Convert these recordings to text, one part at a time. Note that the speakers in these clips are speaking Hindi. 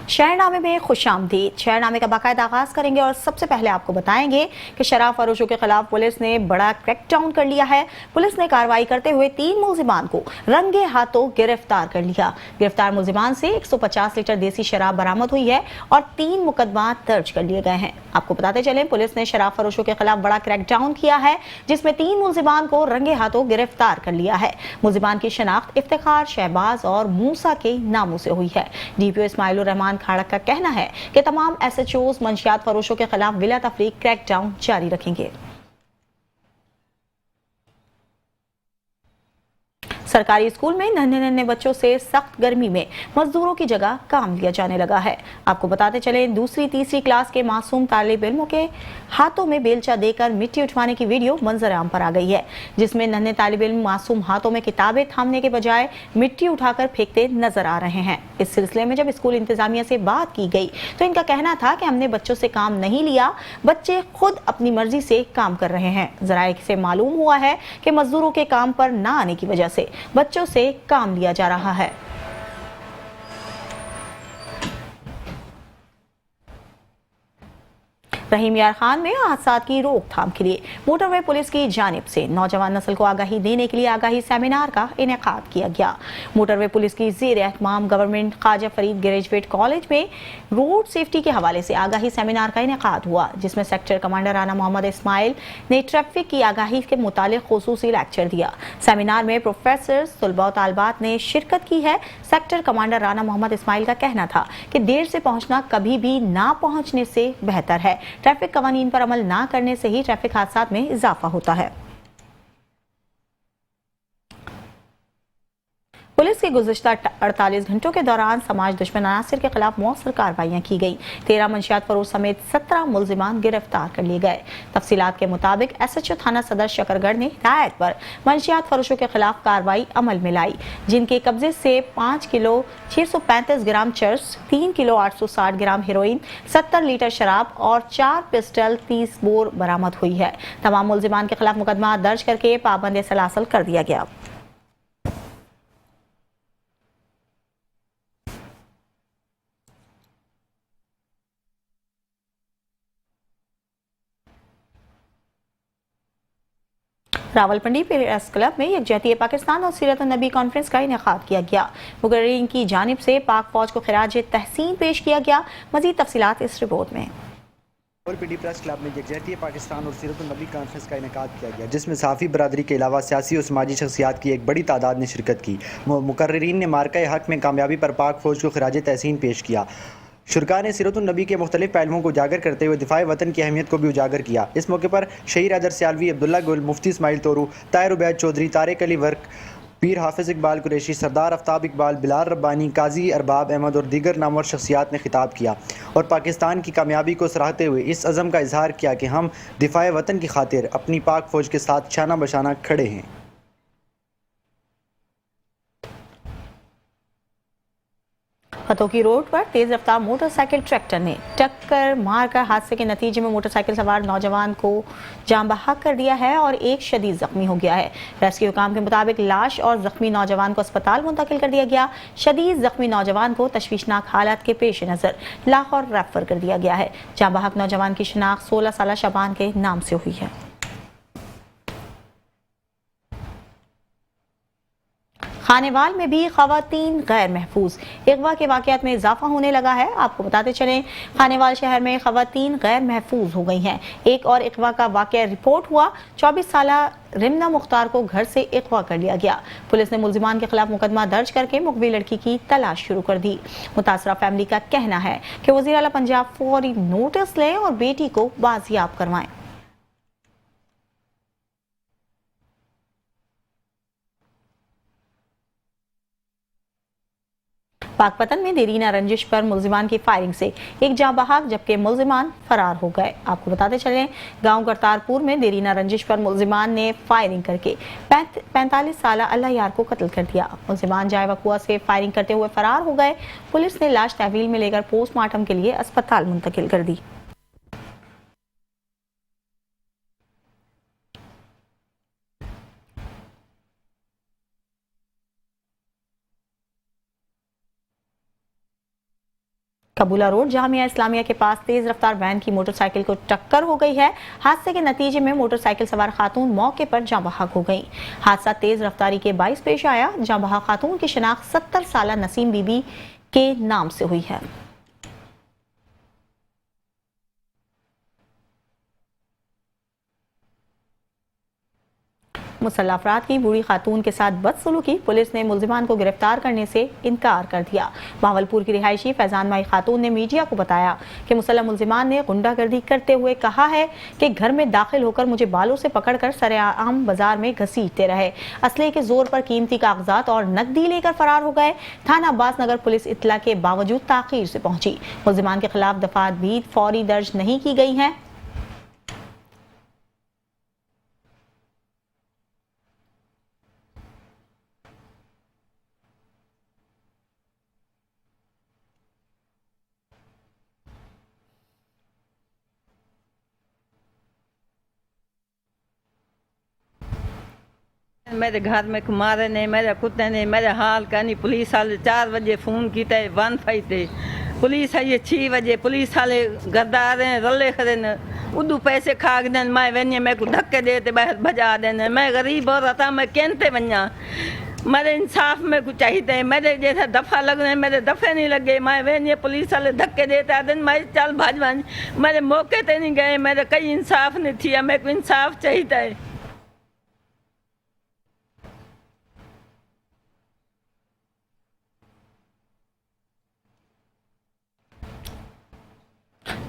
शहरनामे में खुशामदीद। शहरनामे का बाकायदा आगाज करेंगे और सबसे पहले आपको बताएंगे कि शराब फरोशों के खिलाफ पुलिस ने बड़ा क्रैकडाउन कर लिया है। पुलिस ने कार्रवाई करते हुए 3 मुलजिमान को रंगे हाथों गिरफ्तार कर लिया। गिरफ्तार मुलजिमान से 150 लीटर देसी शराब बरामद हुई है और 3 मुकदमा दर्ज कर लिए गए हैं। आपको बताते चले, पुलिस ने शराब फरोशों के खिलाफ बड़ा क्रैकडाउन किया है, जिसमें 3 मुलजिमान को रंगे हाथों गिरफ्तार कर लिया है। मुलजिमान की शिनाख्त इफ्तिखार, शहबाज और मूसा के नामों से हुई है। डीपीओ इस्माइल रहमान खाड़क का कहना है कि तमाम एसएचओज मंशियात फरोशों के खिलाफ बिला तफरीक क्रैकडाउन जारी रखेंगे। सरकारी स्कूल में नन्हे नन्हे बच्चों से सख्त गर्मी में मजदूरों की जगह काम लिया जाने लगा है। आपको बताते चले, दूसरी तीसरी क्लास के मासूम तालिब इल्मों के हाथों में बेलचा देकर मिट्टी उठवाने की वीडियो मंजर आम पर आ गई है, जिसमें नन्हे तालिब इल्म मासूम हाथों में किताबें थामने के बजाय मिट्टी उठाकर फेंकते नजर आ रहे हैं। इस सिलसिले में जब स्कूल इंतजामिया से बात की गई तो इनका कहना था कि हमने बच्चों से काम नहीं लिया, बच्चे खुद अपनी मर्जी से काम कर रहे हैं। जराये से मालूम हुआ है कि मजदूरों के काम पर न आने की वजह से बच्चों से काम लिया जा रहा है। रहीम यार खान में हादसा की रोकथाम के लिए मोटरवे पुलिस की जानिब से नौजवान नस्ल को आगाही देने के लिए आगाही सेमिनार का इनेकाद किया गया। मोटरवे पुलिस की ज़ेर एहतमाम government Khwaja Farid graduate college में रोड सेफ्टी के हवाले से आगाही सेमिनार का इनेकाद हुआ, जिसमें सेक्टर कमांडर राना मोहम्मद इस्माइल ने ट्रैफिक की आगाही के मुतालिक खुसूसी लेक्चर दिया। सेमिनार में प्रोफेसर, तलबा और तालिबात ने शिरकत की है। सेक्टर कमांडर राना मोहम्मद इस्माइल का कहना था कि देर से पहुंचना कभी भी ना पहुंचने से बेहतर है। ट्रैफिक कवानीन पर अमल ना करने से ही ट्रैफिक हादसात में इजाफा होता है। पुलिस की गुज़िश्ता 48 घंटों के दौरान समाज दुश्मन अनासिर के खिलाफ मौसर कार्रवाइयां की गई। 13 मंशियात फरोश समेत 17 मुलजिमान गिरफ्तार कर लिए गए। तफसीलात के मुताबिक एसएचओ थाना सदर शकरगढ़ ने हिदायत पर मंशियात फरोशों के खिलाफ कार्रवाई अमल में लाई, जिनके कब्जे से 5 किलो 635 ग्राम चर्स, 3 किलो 860 ग्राम हेरोइन, 70 लीटर शराब और 4 पिस्टल 30 बोर बरामद हुई है। तमाम मुलजिमान के खिलाफ मुकदमा दर्ज करके पाबंद सलासल कर दिया गया। रावलपिंडी प्रेस क्लब में यकजहती पाकिस्तान और सीरत नबी कॉन्फ्रेंस का इनेकाद किया गया। मुकर्रीन की जानिब से पाक फौज को खिराज तहसीन पेश किया गया। मजीद तफसीलात इस रिपोर्ट में। रावलपिंडी प्रेस क्लब में यकजहती पाकिस्तान और सीरत नबी कॉन्फ्रेंस का इनेकाद किया गया, जिसमें सहाफ़ी बरादरी के अलावा सियासी और समाजी शख्सियात की एक बड़ी तादाद ने शिरकत की। मुकर्रीन ने मार्का हक में कामयाबी पर पाक फौज को खिराज तहसीन पेश किया। शुरका ने सीरत नबी के मुख्तलिफ पहलुओं को उजागर करते हुए दिफाए वतन की अहमियत को भी उजागर किया। इस मौके पर शहीर अदर सियालवी, अब्दुल्ला गुल, मुफ्ती इस्माइल तोरू, ताहिर उबैद चौधरी, तारिक अली वर्क, पीर हाफिज इकबाल कुरैशी, सरदार आफ्ताब इकबाल, बिलाल रब्बानी, काजी अरबाब अहमद और दीगर नामवर शख्सियात ने खिताब किया और पाकिस्तान की कामयाबी को सराहते हुए इस अज़म का इजहार किया कि हम दिफाए वतन की खातिर अपनी पाक फौज के साथ शाना बशाना खड़े हैं। फतोकी रोड पर तेज रफ्तार मोटरसाइकिल ट्रैक्टर ने टक्कर मारकर हादसे के नतीजे में मोटरसाइकिल सवार नौजवान को जान बहक कर दिया है और एक शदीद जख्मी हो गया है। रेस्क्यू हुकाम के मुताबिक लाश और जख्मी नौजवान को अस्पताल मुंतकिल कर दिया गया। शदीद जख्मी नौजवान को तशवीशनाक हालात के पेश नजर लाहौर रेफर कर दिया गया है। जान बहक नौजवान की शिनाख्त 16 साल शबान के नाम से हुई है। खानेवाल में भी खवातीन गैर महफूज, अगवा के वाकयात में इजाफा होने लगा है। आपको बताते चलें, खानेवाल शहर में खवातीन गैर महफूज हो गई हैं। एक और अगवा का वाकया रिपोर्ट हुआ। 24 साल रिमना मुख्तार को घर से अगवा कर लिया गया। पुलिस ने मुलजिमान के खिलाफ मुकदमा दर्ज करके मुकबी लड़की की तलाश शुरू कर दी। मुतासरा फैमिली का कहना है कि वज़ीर आला पंजाब फौरी नोटिस लें और बेटी को बाजियाब करवाएं। पाकपतन में देरीना रंजिश पर मुलजिमान की फायरिंग से एक जाँ बहक जबकि मुलजिमान फरार हो गए। आपको बताते चलें, गांव करतारपुर में देरीना रंजिश पर मुलजिमान ने फायरिंग करके 45 साल अल्लाह यार को कत्ल कर दिया। मुलजिमान जाए वकुआ से फायरिंग करते हुए फरार हो गए। पुलिस ने लाश तहवील में लेकर पोस्टमार्टम के लिए अस्पताल मुंतकिल कर दी। कबूला रोड जामिया इस्लामिया के पास तेज रफ्तार वैन की मोटरसाइकिल को टक्कर हो गई है। हादसे के नतीजे में मोटरसाइकिल सवार खातून मौके पर जाँ बहक हो गई। हादसा तेज रफ्तारी के बाइस पेश आया। जाँ बहक खातून की शिनाख्त 70 साल नसीम बीबी के नाम से हुई है। मुसल्लह अफराद की बूढ़ी खातून के साथ बदसलूकी, पुलिस ने मुलजिमान को गिरफ्तार करने से इनकार कर दिया। बहावलपुर की रिहायशी फैजान माई खातून ने मीडिया को बताया कि मुसल्लह मुलजिमान ने गुंडागर्दी करते हुए कहा है कि घर में दाखिल होकर मुझे बालों से पकड़कर सरेआम बाजार में घसीटते रहे। असले के जोर पर कीमती कागजात और नकदी लेकर फरार हो गए। थाना अब्बास नगर पुलिस इत्तला के बावजूद ताखीर से पहुंची। मुलजिमान के खिलाफ दफात भी फौरी दर्ज नहीं की गई हैं। मेरे घर में मारे ने, मेरे कुत्ते ने मेरे हाल कहनी। पुलिस वाले 4 बजे फोन किया, 1 थे। पुलिस आई 6 बजे। पुलिस वाले गद्दार हैं, रले खड़े ने, उदू पैसे खा के देन। मैं वन्य मेरे को धक्के देते बाहर भजा देने। मैं गरीब हो रहा था, मैं कहते वन्या मेरे इंसाफ में कुछ चाहिए। मेरे जैसा दफा लग रहे, मेरे दफे नहीं लगे। मैं वन्य पुलिस वाले धक्के देते आते, मैं चल भाज भाज। मेरे मौके ते नहीं गए, मेरे कई इंसाफ नहीं थी। मेरे को इंसाफ चाहिए।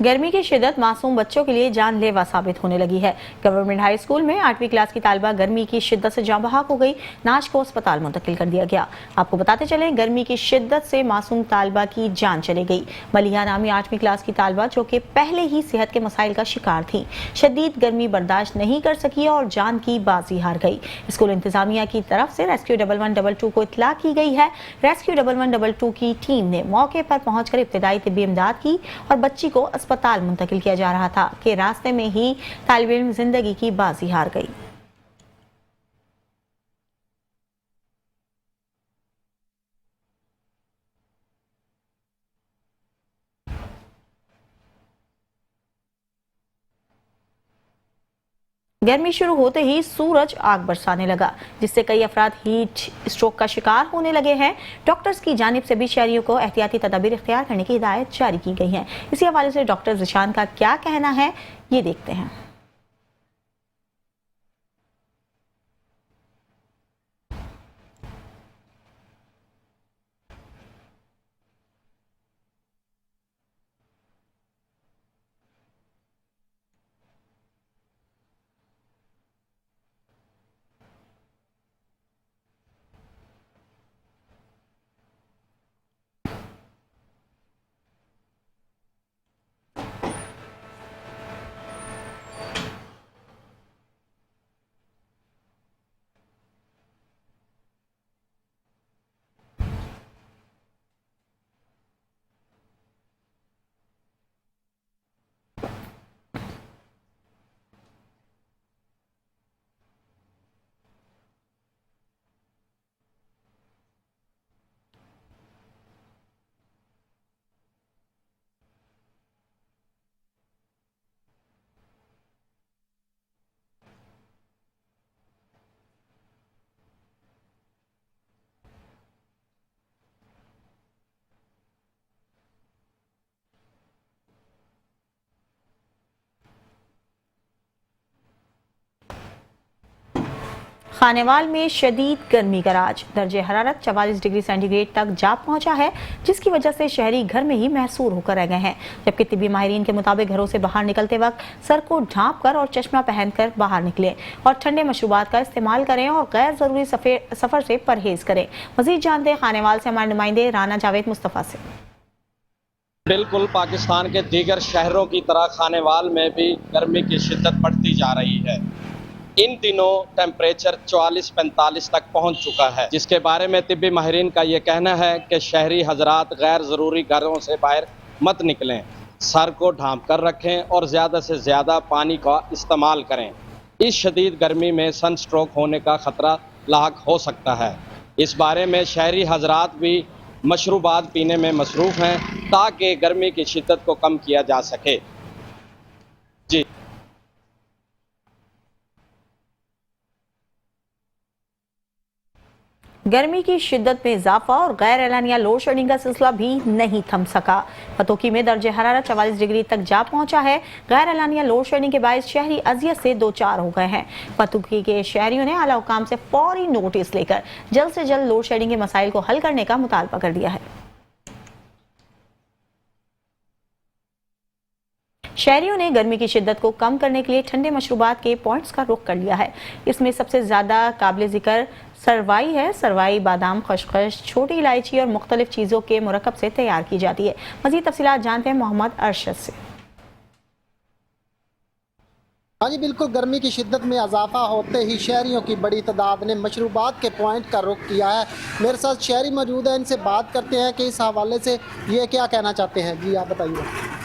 गर्मी की शिद्दत मासूम बच्चों के लिए जानलेवा साबित होने लगी है। गवर्नमेंट हाई स्कूल में 8वीं क्लास की तालिबा गर्मी की शिद्दत से जाँ बहक हो गई। नाज को अस्पताल मुंतकिल कर दिया गया। आपको बताते चले, गर्मी की शिद्दत से मासूम तालिबा की जान चली गई। मलिहा नामी 8वीं क्लास की तालिबा, जो कि पहले ही सेहत के मसाइल का शिकार थी, शदीद गर्मी बर्दाश्त नहीं कर सकी और जान की बाजी हार गई। स्कूल इंतजामिया की तरफ से रेस्क्यू 1112 को इत्तला की गई है। रेस्क्यू 1112 की टीम ने मौके पर पहुंचकर इब्तिदाई तिब्बी इमदाद की और बच्ची को अस्पताल मुंतकिल किया जा रहा था कि रास्ते में ही तालिब इल्म जिंदगी की बाजी हार गई। गर्मी शुरू होते ही सूरज आग बरसाने लगा, जिससे कई अफराद हीट स्ट्रोक का शिकार होने लगे हैं। डॉक्टर्स की जानिब से भी शहरियों को एहतियाती तदाबीर इख्तियार करने की हिदायत जारी की गई है। इसी हवाले से डॉक्टर जिशान का क्या कहना है, ये देखते हैं। खानेवाल में शदीद गर्मी का राज, दर्जे हरारत 44 डिग्री सेंटीग्रेड तक जा पहुंचा है, जिसकी वजह से शहरी घर में ही महसूर होकर रह गए हैं। जबकि तिब्बी माहिरीन के मुताबिक घरों से बाहर निकलते वक्त सर को ढांप कर और चश्मा पहनकर बाहर निकलें और ठंडे मशरूबात का इस्तेमाल करें और गैर जरूरी सफर से परहेज करें। मजीद जानते हैं खानेवाल से हमारे नुमाइंदे राना जावेद मुस्तफ़ा से। बिल्कुल पाकिस्तान के दीगर शहरों की तरह खानेवाल में भी गर्मी की शिद्दत बढ़ती जा रही है। इन दिनों टेम्परेचर 44-45 तक पहुंच चुका है, जिसके बारे में तिब्बी माहिरीन का ये कहना है कि शहरी हजरात गैर ज़रूरी घरों से बाहर मत निकलें, सर को ढांप कर रखें और ज़्यादा से ज़्यादा पानी का इस्तेमाल करें। इस शदीद गर्मी में सन स्ट्रोक होने का ख़तरा लाक हो सकता है। इस बारे में शहरी हजरात भी मशरूबात पीने में मसरूफ़ हैं ताकि गर्मी की शिद्दत को कम किया जा सके। जी। गर्मी की शिद्दत में इजाफा और गैर एलानिया लोड शेडिंग का सिलसिला भी नहीं थम सका। पतोकी में दर्जे हरारत 44 डिग्री तक जा पहुंचा है। गैर एलानिया लोड शेडिंग के बायस शहरी अजियत से दो चार हो गए हैं। पतोकी के शहरियों ने आला हुकाम से फौरी नोटिस लेकर जल्द से जल्द लोड शेडिंग के मसाइल को हल करने का मुतालबा कर दिया है। शहरियों ने गर्मी की शिद्दत को कम करने के लिए ठंडे मशरूबात के पॉइंट्स का रुख कर लिया है। इसमें सबसे ज्यादा काबिल जिक्र सरवाई है। सरवाई बादाम, खसखस, छोटी इलायची और मुख्तलिफ चीज़ों के मुरक्कब से तैयार की जाती है। मज़ीद तफसीलात जानते हैं मोहम्मद अरशद से। हाँ जी बिल्कुल, गर्मी की शिद्दत में इजाफा होते ही शहरियों की बड़ी तादाद ने मशरूबात के पॉइंट का रुख किया है। मेरे साथ शहरी मौजूद है, इनसे बात करते हैं कि इस हवाले से ये क्या कहना चाहते हैं। जी आप बताइए।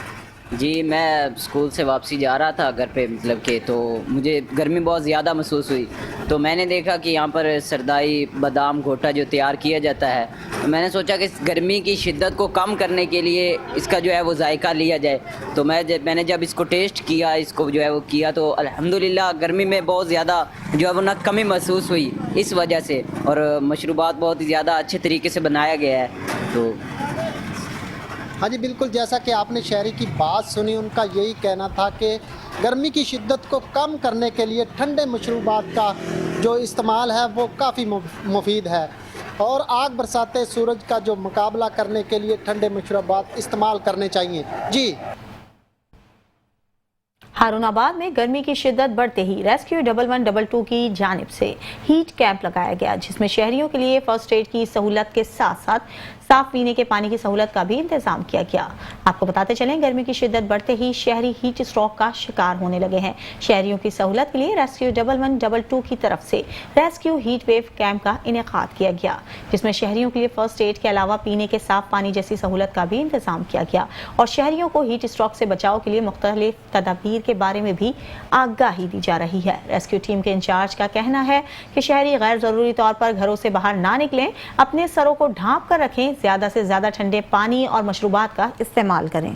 जी, मैं स्कूल से वापसी जा रहा था घर पे, मतलब कि तो मुझे गर्मी बहुत ज़्यादा महसूस हुई। तो मैंने देखा कि यहाँ पर सरदाई, बादाम, घोटा जो तैयार किया जाता है, तो मैंने सोचा कि इस गर्मी की शिद्दत को कम करने के लिए इसका जो है वो जायका लिया जाए। तो मैंने जब इसको टेस्ट किया, इसको जो है वो किया, तो अल्हम्दुलिल्लाह गर्मी में बहुत ज़्यादा जो है वो ना कमी महसूस हुई इस वजह से। और मशरूबात बहुत ही ज़्यादा अच्छे तरीके से बनाया गया है। तो हाँ जी बिल्कुल, जैसा कि आपने शहरी की बात सुनी, उनका यही कहना था कि गर्मी की शिद्दत को कम करने के लिए ठंडे मशरूबात का जो इस्तेमाल है वो काफ़ी मुफीद है और आग बरसाते सूरज का जो मुकाबला करने के लिए ठंडे मशरूबात इस्तेमाल करने चाहिए। जी। हारूनाबाद में गर्मी की शिद्दत बढ़ते ही रेस्क्यू 1112 की जानिब से हीट कैंप लगाया गया, जिसमें शहरियों के लिए फर्स्ट एड की सहूलत के साथ साथ साफ पीने के पानी की सहूलत का भी इंतजाम किया गया। आपको बताते चलें, गर्मी की शिद्दत बढ़ते ही शहरी हीट स्ट्रोक का शिकार होने लगे हैं। शहरियों की सहूलत के लिए रेस्क्यू 1112 की तरफ से रेस्क्यू हीट वेव कैंप का इनेकाद किया गया, जिसमें शहरियों के लिए फर्स्ट एड के अलावा पीने के साफ पानी जैसी सहूलत का भी इंतजाम किया गया और शहरियों को हीट स्ट्रोक से बचाव के लिए मुख्तलिफ तदाबीर के बारे में भी आगाही दी जा रही है। रेस्क्यू टीम के इंचार्ज का कहना है कि शहरी गैर जरूरी तौर पर घरों से बाहर ना निकलें, अपने सरों को ढांप कर रखें, ज्यादा से ज्यादा ठंडे पानी और मशरूबात का इस्तेमाल करें।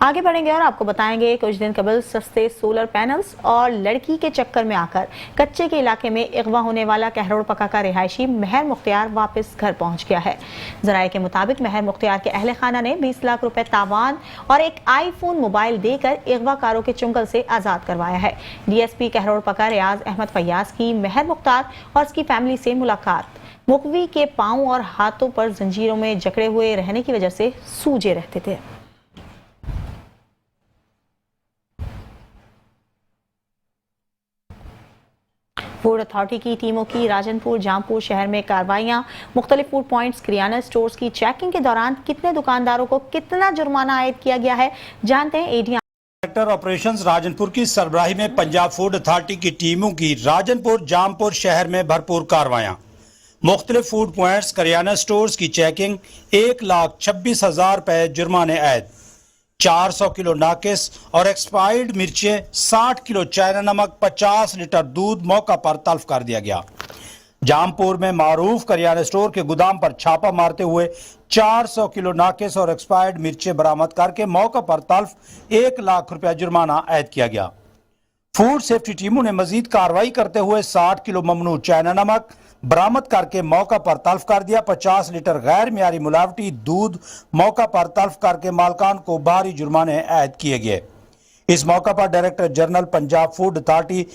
आगे बढ़ेंगे और आपको बताएंगे, कुछ दिन कबल सस्ते सोलर पैनल्स और लड़की के चक्कर में आकर कच्चे के इलाके में अगवा होने वाला कहरोड़ पक्का का रिहायशी महर मुख्तियार वापस घर पहुंच गया है। जराये के मुताबिक महर मुख्तियार के अहले खाना ने 20 लाख रुपए तावान और एक आईफोन मोबाइल देकर अगवाकारों के चुंगल से आजाद करवाया है। डीएसपी कहरोड़ पक्का रियाज अहमद फैयाज की महर मुख्तार और उसकी फैमिली से मुलाकात मुकवी के पांव और हाथों पर जंजीरों में जकड़े हुए रहने की वजह से सूजे रहते थे। फूड अथॉरिटी की टीमों की राजनपुर, जामपुर शहर में कार्रवाइयां। मुख्तलिफ फूड पॉइंट्स, किराना स्टोर्स की चेकिंग के दौरान कितने दुकानदारों को कितना जुर्माना आयद किया गया है, जानते हैं एडीएम। सेक्टर ऑपरेशंस राजनपुर की सरबराही में पंजाब फूड अथॉरिटी की टीमों की राजनपुर, जामपुर शहर में भरपूर कार्रवाइयां। मुख्तलिफ फूड पॉइंट्स, किराना स्टोर्स की चेकिंग, 1,26,000 रुपए जुर्माने आयद, 400 किलो नाकिस और एक्सपायर्ड मिर्चें, 60 किलो चाइना नमक, 50 लीटर दूध मौका पर तल्फ कर दिया गया। जामपुर में मारूफ करियाना स्टोर के गोदाम पर छापा मारते हुए 400 किलो नाकिस और एक्सपायर्ड मिर्चें बरामद करके मौका पर तल्फ 1 लाख रुपया जुर्माना आयद किया गया। फूड सेफ्टी टीमों ने मजीद कार्रवाई करते हुए 60 किलो ममनू चाइना नमक बरामद करके मौका पर तल्फ कर दिया। 50 लीटर गैर मियारी मिलावटी दूध मौका पर तल्फ करके मालकान को भारी जुर्माने आयद किए गए। इस मौका पर director general Punjab food authority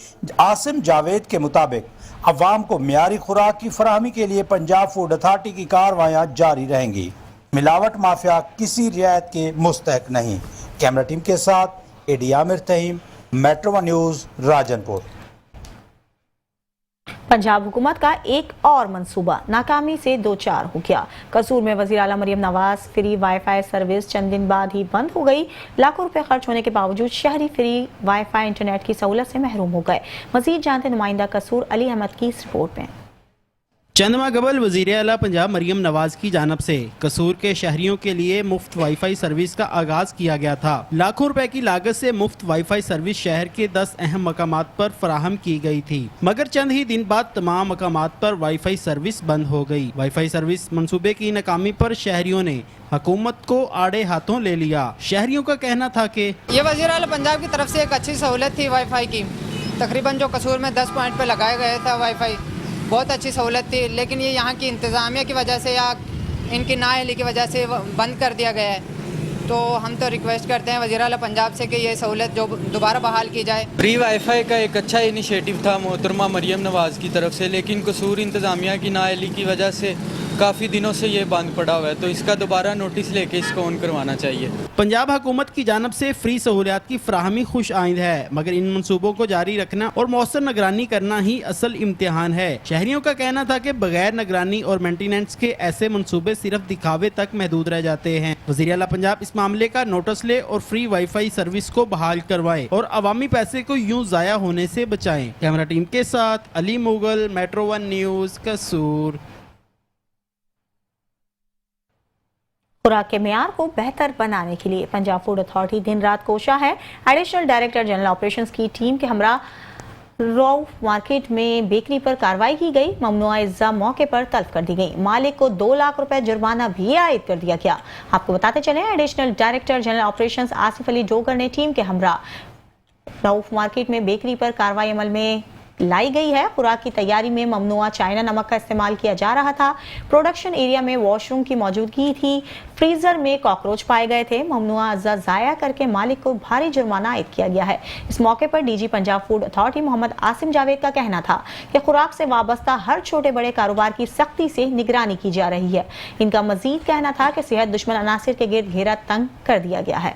Asim Javed के मुताबिक अवाम को मियारी खुराक की फराहमी के लिए पंजाब फूड अथॉरिटी की कार्रवाइयां जारी रहेंगी। मिलावट माफिया किसी रियायत के मुस्तहक नहीं। कैमरा टीम के साथ AD Amir Taheem, metro one news, Rajanpur. Punjab हुकूमत का एक और मंसूबा नाकामी से दो चार हो गया। कसूर में वज़ीर आला Maryam Nawaz free WiFi service चंद दिन बाद ही बंद हो गई। लाखों रुपए खर्च होने के बावजूद शहरी फ्री वाईफाई इंटरनेट की सहूलत से महरूम हो गए। मजीद जानते नुमाइंदा कसूर अली अहमद की इस रिपोर्ट में। चंद माह कबल वज़ीर आला पंजाब मरियम नवाज की जानब से कसूर के शहरियों के लिए मुफ्त वाईफाई सर्विस का आगाज किया गया था। लाखों रुपए की लागत से मुफ्त वाईफाई सर्विस शहर के 10 अहम मकामात पर फराहम की गई थी, मगर चंद ही दिन बाद तमाम मकामात पर वाईफाई सर्विस बंद हो गई। वाईफाई सर्विस मंसूबे की नाकामी पर शहरियों ने हुकूमत को आड़े हाथों ले लिया। शहरियों का कहना था कि ये वज़ीर आला पंजाब की तरफ से एक अच्छी सहूलत थी वाईफाई की। तकरीबन जो कसूर में 10 पॉइंट पे लगाया गया था वाईफाई, बहुत अच्छी सहूलत थी, लेकिन ये यहाँ की इंतज़ामिया की वजह से या इनकी नाअहली की वजह से बंद कर दिया गया है। तो हम तो रिक्वेस्ट करते हैं वज़ीर आला पंजाब से कि ये सहूलत जो दोबारा बहाल की जाए। फ्री वाईफाई का एक अच्छा इनिशिएटिव था मोहतरमा मरियम नवाज़ की तरफ से, लेकिन कसूर इंतज़ामिया की नाअहली की वजह से काफ़ी दिनों से ये बंद पड़ा हुआ है, तो इसका दोबारा नोटिस लेके इसको ऑन करवाना चाहिए। पंजाब हुकूमत की जानब से फ्री सहूलियात की फ्राहमी खुश आइंद है, मगर इन मनसूबों को जारी रखना और मौसर निगरानी करना ही असल इम्तिहान है। शहरियों का कहना था कि बगैर निगरानी और मेंटेनेंस के ऐसे मनसूबे सिर्फ दिखावे तक महदूद रह जाते हैं। वज़ीर आला पंजाब इस मामले का नोटिस ले और फ्री वाईफाई सर्विस को बहाल करवाए और अवामी पैसे को यूं जाया होने से बचाएं। कैमरा टीम के साथ अली मुगल, मेट्रो 1 न्यूज़, कसूर। खुराक के मेयार को बेहतर बनाने के लिए पंजाब फूड अथॉरिटी दिन रात कोशा है। एडिशनल डायरेक्टर जनरल ऑपरेशंस की टीम के हमरा रॉफ मार्केट में बेकरी पर कार्रवाई की गई। ममनुआ इज्जा मौके पर तल्फ कर दी गई। मालिक को 2 लाख रुपए जुर्माना भी आयद कर दिया गया। आपको बताते चले, additional director general operations Asif Ali Jogar ने टीम के हमरा रॉफ मार्केट में बेकरी पर कार्रवाई अमल में लाई गई है। खुराक की तैयारी में ममनुआ चाइना नमक का इस्तेमाल किया जा रहा था। प्रोडक्शन एरिया में वॉशरूम की मौजूदगी थी। फ्रीजर में कॉकरोच पाए गए थे। ममनुआ अज्जा जाया करके मालिक को भारी जुर्माना आयद किया गया है। इस मौके पर DG Punjab food authority Mohammad Asim Javed का कहना था कि खुराक से वाबस्ता हर छोटे बड़े कारोबार की सख्ती से निगरानी की जा रही है। इनका मजीद कहना था कि सेहत दुश्मन अनासिर के गिर्द घेरा तंग कर दिया गया है।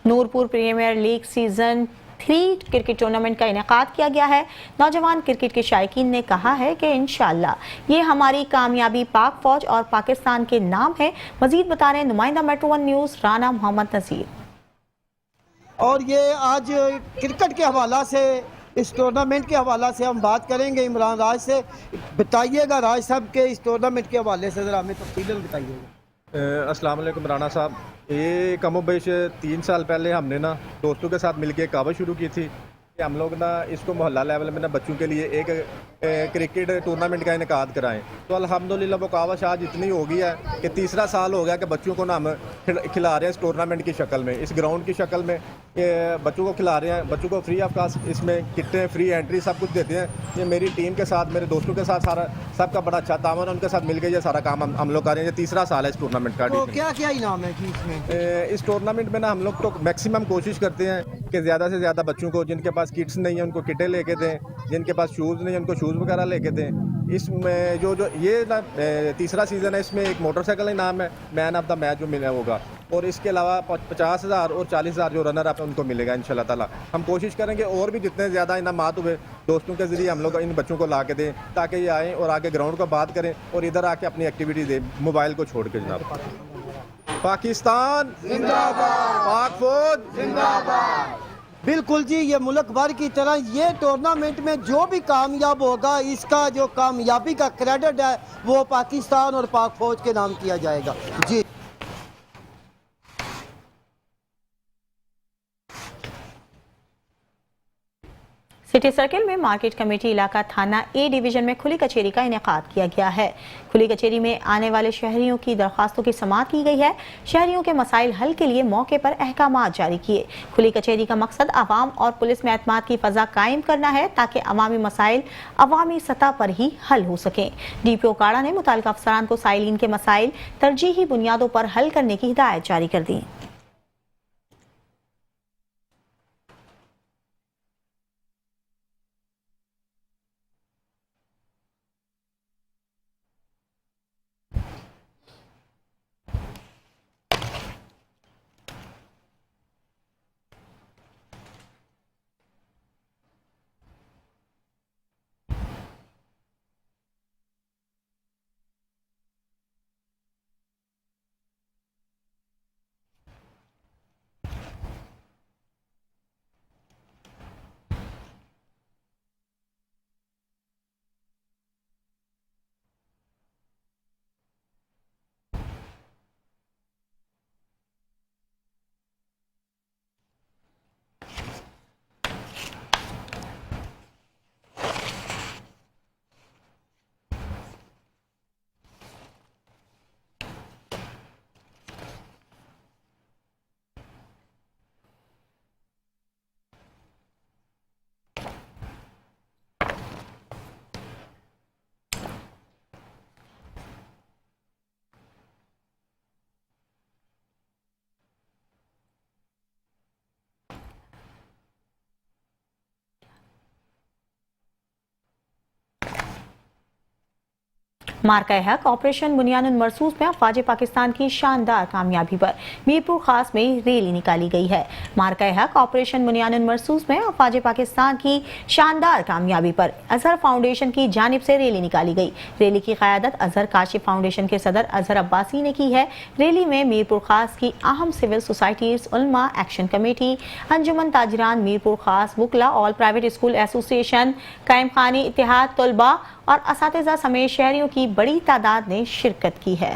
Noorpur premier league season 3 cricket tournament का इनेकाद किया गया है। नौजवान क्रिकेट के शायकीन ने कहा है कि इंशाअल्लाह ये हमारी कामयाबी पाक फौज और पाकिस्तान के नाम है। मजीद बता रहे हैं नुमाइंदा मेट्रो 1 न्यूज़ राना मोहम्मद नसीर। और ये आज क्रिकेट के हवाला से, इस टूर्नामेंट के हवाला से हम बात करेंगे इमरान राज से। बताइएगा राज साहब के इस टूर्नामेंट के हवाले से ज़रा हमें तफसीलन बताइएगा। अस्सलाम वालेकुम राना साहब, ये कमोबेश 3 साल पहले हमने ना दोस्तों के साथ मिलके काबा शुरू की थी कि हम लोग ना इसको मोहल्ला लेवल में ना बच्चों के लिए एक क्रिकेट टूर्नामेंट का इनेकाद कराएं। तो अल्हम्दुलिल्लाह वो कावश आज इतनी हो गई है कि 3रा साल हो गया कि बच्चों को ना हम खिला रहे हैं इस टूर्नामेंट की शक्ल में, इस ग्राउंड की शक्ल में बच्चों को खिला रहे हैं। बच्चों को फ्री ऑफ कास्ट इसमें किटें, फ्री एंट्री सब कुछ देते हैं। ये मेरी टीम के साथ, मेरे दोस्तों के साथ सारा सबका बड़ा अच्छा तामन है, उनके साथ मिल के ये सारा काम हम लोग कर रहे हैं। ये 3रा साल है इस टूर्नामेंट का। तो क्या क्या इनाम है कि इसमें? इस टूर्नामेंट में ना हम लोग तो मैक्सिमम कोशिश करते हैं कि ज़्यादा से ज़्यादा बच्चों को, जिनके पास किट्स नहीं है उनको किटें लेके दें, जिनके पास शूज़ नहीं है उनको शूज़ वगैरह लेके दें। इसमें जो ये ना 3रा सीज़न है, इसमें एक मोटरसाइकिल इनाम है, मैन ऑफ द मैच जो मिला होगा, और इसके अलावा 50,000 और 40,000 जो रनर अप है उनको मिलेगा इंशाल्लाह ताला। हम कोशिश करेंगे और भी जितने ज़्यादा इनामात हुए दोस्तों के ज़रिए हम लोग इन बच्चों को ला के दें, ताकि ये आएँ और आगे ग्राउंड को बात करें और इधर आके अपनी एक्टिविटी दें, मोबाइल को छोड़ के। जनाब, पाकिस्तान जिंदाबाद, पाक फौज जिंदाबाद। बिल्कुल जी, ये मुल्क भर की तरह ये टूर्नामेंट में जो भी कामयाब होगा, इसका जो कामयाबी का क्रेडिट है वो पाकिस्तान और पाक फौज के नाम किया जाएगा जी। सिटी सर्किल में मार्केट कमेटी इलाका थाना ए डिवीजन में खुली कचहरी का इनेकाद किया गया है। खुली कचहरी में आने वाले शहरियों की दरख्वास्तों की समाअत की गई है। शहरियों के मसाइल हल के लिए मौके पर अहकामात जारी किए। खुली कचहरी का मकसद आवाम और पुलिस में एतमाद की फजा कायम करना है, ताकि अवामी मसाइल अवामी सतह पर ही हल हो सकें। DPO काड़ा ने मुताल्लिका अफसरान को साइलिन के मसाइल तरजीही बुनियादों पर हल करने की हिदायत जारी कर दी। मार्का हक ऑपरेशन बुनियानुल मरसूस में अफवाज पाकिस्तान की शानदार कामयाबी पर मीरपुर खास में रैली निकाली गई है। मार्का हक ऑपरेशन बुनियानुल मरसूस में अफवाज पाकिस्तान की शानदार कामयाबी पर अजहर फाउंडेशन की जानिब से रैली निकाली गई। रैली की क़यादत अजहर काशिफ फाउंडेशन के सदर अजहर अब्बासी ने की है। रैली में मीरपुर खास की अहम सिविल सोसाइटीज, उलमा एक्शन कमेटी, अंजुमन ताजरान मीरपुर खास, वुकला ऑल प्राइवेट स्कूल एसोसिएशन, कायम खानी इत्तेहाद, तलबा और असातिज़ा समेत शहरियों की बड़ी तादाद ने शिरकत की है।